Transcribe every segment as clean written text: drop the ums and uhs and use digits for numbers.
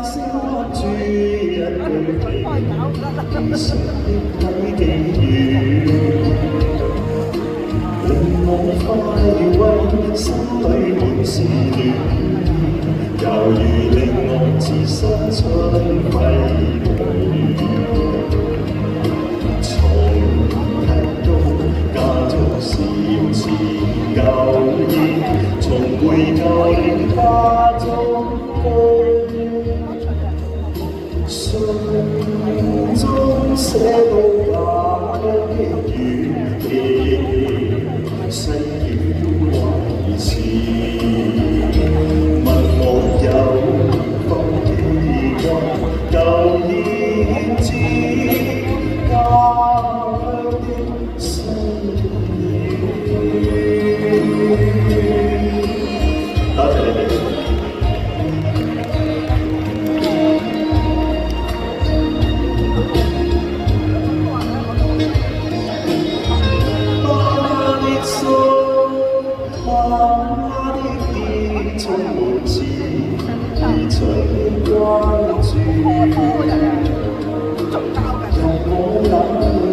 先看住一對皮，異常的體記令我快慰，心裏滿是暖，猶如令我置身春暉裏。從提到家中事似舊意，重回舊年花中居，信中寫到那一語氣，細語維持，問我有否記掛舊燕子，家鄉的身影。多謝你哋。充滿刺，異常的關注，由我眼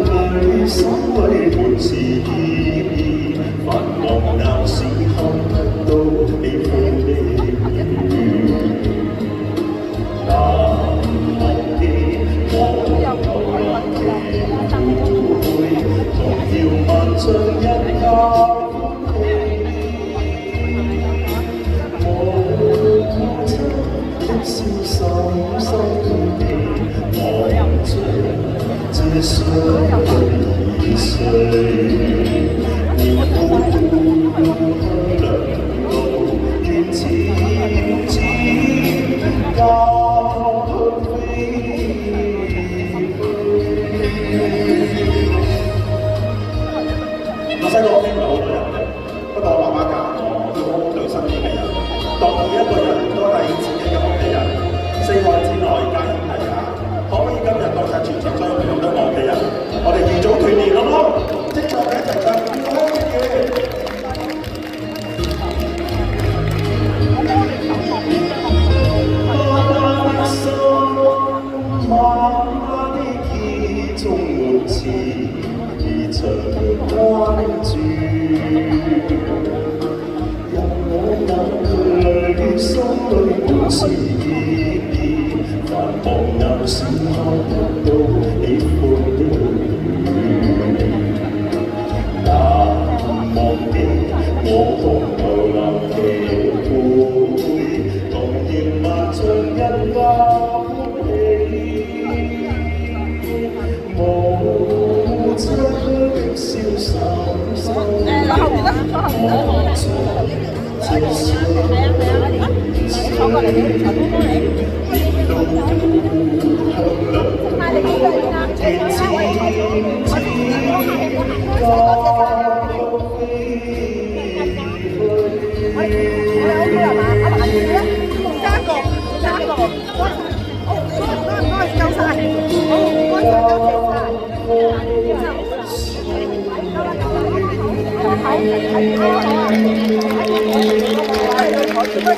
淚心裏滿是意義，繁忙鬧市看得到喜歡的雨，難忘記我流浪的會，童謠萬象一家。瀟灑心地望着這雙對歲，年步向良路，願漸漸家鄉飛去。我細個聽唔到好多人嘅，不過我爸爸教我要好好對身邊嘅人，當每一個人都係自己嘅屋企人。4海之內皆兄弟啊！可唔可以今日代晒全場所有朋友都我屋企人？我哋預早團年好唔好？即係我哋一齊唱《愛嘅》。爸爸的心，媽媽的意，充滿刺，異常的關注。由我眼淚心裏滿是意義，繁忙鬧市看得到喜歡的雨，難忘記我同流浪的會，童言萬象一家歡喜，無遮的瀟灑心地望着這雙對好